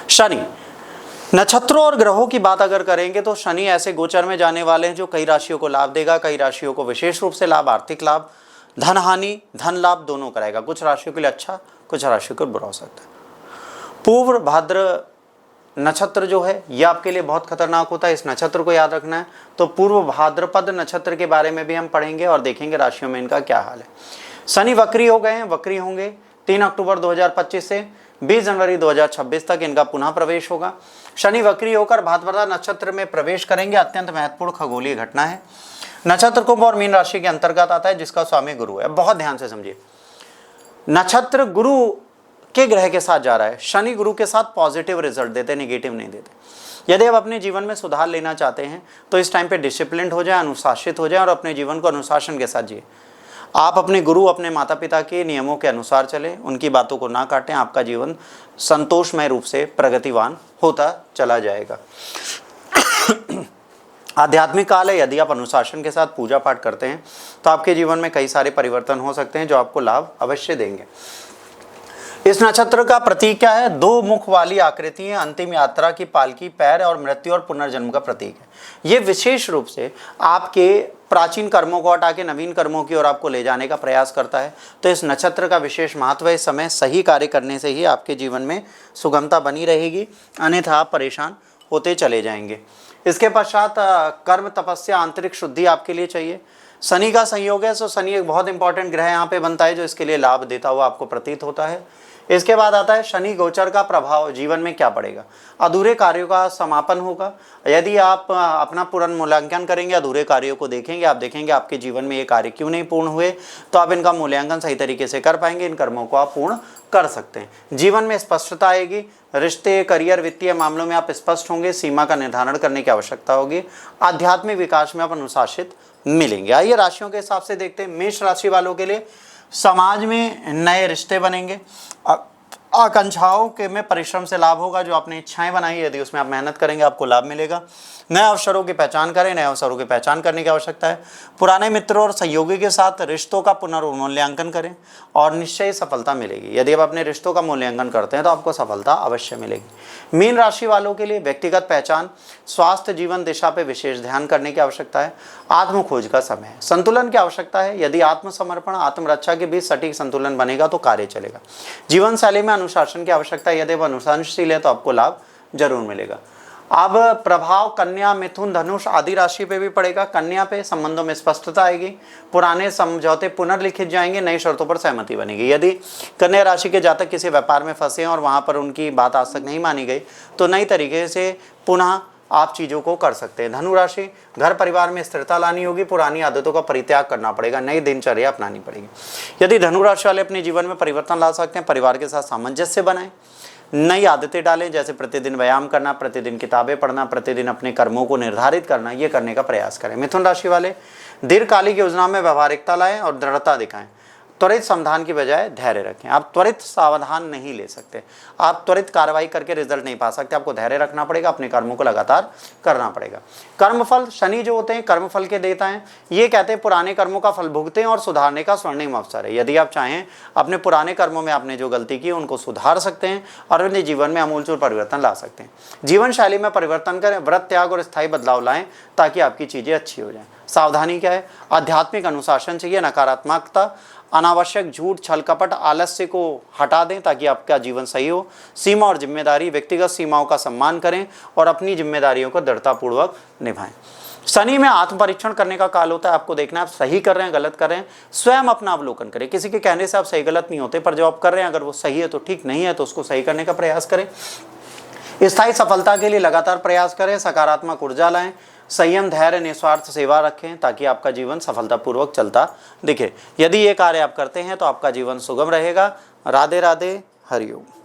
शनि, नक्षत्रों और ग्रहों की बात अगर करेंगे तो शनि ऐसे गोचर में जाने वाले हैं जो कई राशियों को लाभ देगा, कई राशियों को विशेष रूप से लाभ, आर्थिक लाभ, धन हानि, धन लाभ दोनों कराएगा। कुछ राशियों के लिए अच्छा, कुछ राशियों को बुरा हो सकता है। पूर्व भाद्र नक्षत्र जो है यह आपके लिए बहुत खतरनाक होता है, इस नक्षत्र को याद रखना है। तो पूर्व भाद्रपद नक्षत्र के बारे में भी हम पढ़ेंगे और देखेंगे राशियों में इनका क्या हाल है। शनि वक्री हो गए हैं, वक्री होंगे 3 अक्टूबर 2025 से 20 जनवरी 2026 तक इनका पुनः प्रवेश होगा। शनि वक्री होकर भाद्रपद नक्षत्र में प्रवेश करेंगे, अत्यंत महत्वपूर्ण खगोलीय घटना है। नक्षत्र कुंभ और मीन राशि के अंतर्गत आता है जिसका स्वामी गुरु है। बहुत ध्यान से समझिए, नक्षत्र गुरु के ग्रह के साथ जा रहा है। शनि गुरु के साथ पॉजिटिव रिजल्ट देते, नेगेटिव नहीं देते। यदि आप अपने जीवन में सुधार लेना चाहते हैं तो इस टाइम पे डिसिप्लिन हो जाए, अनुशासित हो जाए और अपने जीवन को अनुशासन के साथ जिए। आप अपने गुरु, अपने माता पिता के नियमों के अनुसार चलें, उनकी बातों को ना काटें, आपका जीवन संतोषमय रूप से प्रगतिवान होता चला जाएगा। आध्यात्मिक काल है, यदि आप अनुशासन के साथ पूजा पाठ करते हैं तो आपके जीवन में कई सारे परिवर्तन हो सकते हैं जो आपको लाभ अवश्य देंगे। इस नक्षत्र का प्रतीक क्या है? 2 मुख वाली आकृति है, अंतिम यात्रा की पालकी, पैर और मृत्यु और पुनर्जन्म का प्रतीक है। ये विशेष रूप से आपके प्राचीन कर्मों को हटा के नवीन कर्मों की ओर आपको ले जाने का प्रयास करता है। तो इस नक्षत्र का विशेष महत्व है। इस समय सही कार्य करने से ही आपके जीवन में सुगमता बनी रहेगी, अन्यथा आप परेशान होते चले जाएंगे। इसके पश्चात कर्म, तपस्या, आंतरिक शुद्धि आपके लिए चाहिए। शनि का संयोग है, सो शनि एक बहुत इंपॉर्टेंट ग्रह यहाँ पे बनता है जो इसके लिए लाभ देता हुआ आपको प्रतीत होता है। इसके बाद आता है शनि गोचर का प्रभाव जीवन में क्या पड़ेगा। अधूरे कार्यों का समापन होगा। यदि आप अपना पुनर्मूल्यांकन करेंगे, अधूरे कार्यों को देखेंगे, आप देखेंगे आपके जीवन में ये कार्य क्यों नहीं पूर्ण हुए, तो आप इनका मूल्यांकन सही तरीके से कर पाएंगे, इन कर्मों को आप पूर्ण कर सकते हैं। जीवन में स्पष्टता आएगी, रिश्ते, करियर, वित्तीय मामलों में आप स्पष्ट होंगे, सीमा का निर्धारण करने की आवश्यकता होगी। आध्यात्मिक विकास में आप अनुशासित मिलेंगे। आइए राशियों के हिसाब से देखते हैं। मेष राशि वालों के लिए समाज में नए रिश्ते बनेंगे, आकांक्षाओं के में परिश्रम से लाभ होगा। जो आपने इच्छाएं बनाई यदि उसमें आप मेहनत करेंगे आपको लाभ मिलेगा। नए अवसरों की पहचान करें, नए अवसरों की पहचान करने की आवश्यकता है। पुराने मित्रों और सहयोगी के साथ रिश्तों का पुनर्मूल्यांकन करें और निश्चय सफलता मिलेगी। यदि आप अपने रिश्तों का मूल्यांकन करते हैं तो आपको सफलता अवश्य मिलेगी। मीन राशि वालों के लिए व्यक्तिगत पहचान, स्वास्थ्य, जीवन दिशा पर विशेष ध्यान करने की आवश्यकता है। आत्मखोज का समय है, संतुलन की आवश्यकता है। यदि आत्मसमर्पण, आत्मरक्षा के बीच सटीक संतुलन बनेगा तो कार्य चलेगा। जीवन शैली में अनुशासन की आवश्यकता है। यदि आप अनुशासनशील है तो आपको लाभ जरूर मिलेगा। अब प्रभाव कन्या, मिथुन, धनुष आदि राशि पे भी पड़ेगा। कन्या पे संबंधों में स्पष्टता आएगी, पुराने समझौते पुनर्लिखित जाएंगे, नई शर्तों पर सहमति बनेगी। यदि कन्या राशि के जातक किसी व्यापार में फंसे हैं और वहां पर उनकी बात आज तक नहीं मानी गई तो नई तरीके से पुनः आप चीज़ों को कर सकते हैं। धनु राशि, घर परिवार में स्थिरता लानी होगी, पुरानी आदतों का परित्याग करना पड़ेगा, नई दिनचर्या अपनानी पड़ेगी। यदि धनु राशि वाले अपने जीवन में परिवर्तन ला सकते हैं, परिवार के साथ सामंजस्य बनाएं, नई आदतें डालें, जैसे प्रतिदिन व्यायाम करना, प्रतिदिन किताबें पढ़ना, प्रतिदिन अपने कर्मों को निर्धारित करना, ये करने का प्रयास करें। मिथुन राशि वाले दीर्घकालिक योजना में व्यवहारिकता लाएं और दृढ़ता दिखाएं। त्वरित समाधान की बजाय धैर्य रखें। आप त्वरित सावधान नहीं ले सकते, आप त्वरित कार्रवाई करके रिजल्ट नहीं पा सकते, आपको धैर्य रखना पड़ेगा, अपने कर्मों को लगातार करना पड़ेगा। कर्मफल, शनि जो होते हैं कर्मफल के देता हैं, ये कहते हैं पुराने कर्मों का फल भुगतें और सुधारने का स्वर्णिम अवसर है। यदि आप चाहें अपने पुराने कर्मों में आपने जो गलती की उनको सुधार सकते हैं और अपने जीवन में आमूलचूल परिवर्तन ला सकते हैं। जीवन शैली में परिवर्तन करें, व्रत त्याग और स्थायी बदलाव लाएं ताकि आपकी चीज़ें अच्छी हो जाएं। सावधानी क्या है? आध्यात्मिक अनुशासन चाहिए, नकारात्मकता, अनावश्यक झूठ, छल कपट, आलस्य को हटा दें ताकि आपका जीवन सही हो। सीमा और जिम्मेदारी, व्यक्तिगत सीमाओं का सम्मान करें और अपनी जिम्मेदारियों को दृढ़तापूर्वक निभाएं। शनि में आत्म परीक्षण करने का काल होता है। आपको देखना है आप सही कर रहे हैं, गलत कर रहे हैं, स्वयं अपना अवलोकन करें। किसी के कहने से आप सही गलत नहीं होते, पर जो आप कर रहे हैं अगर वो सही है तो ठीक, नहीं है तो उसको सही करने का प्रयास करें। स्थायी सफलता के लिए लगातार प्रयास करें, सकारात्मक ऊर्जा लाएं, संयम, धैर्य, निस्वार्थ सेवा रखें ताकि आपका जीवन सफलतापूर्वक चलता दिखे। यदि ये कार्य आप करते हैं तो आपका जीवन सुगम रहेगा। राधे राधे, हरिओम।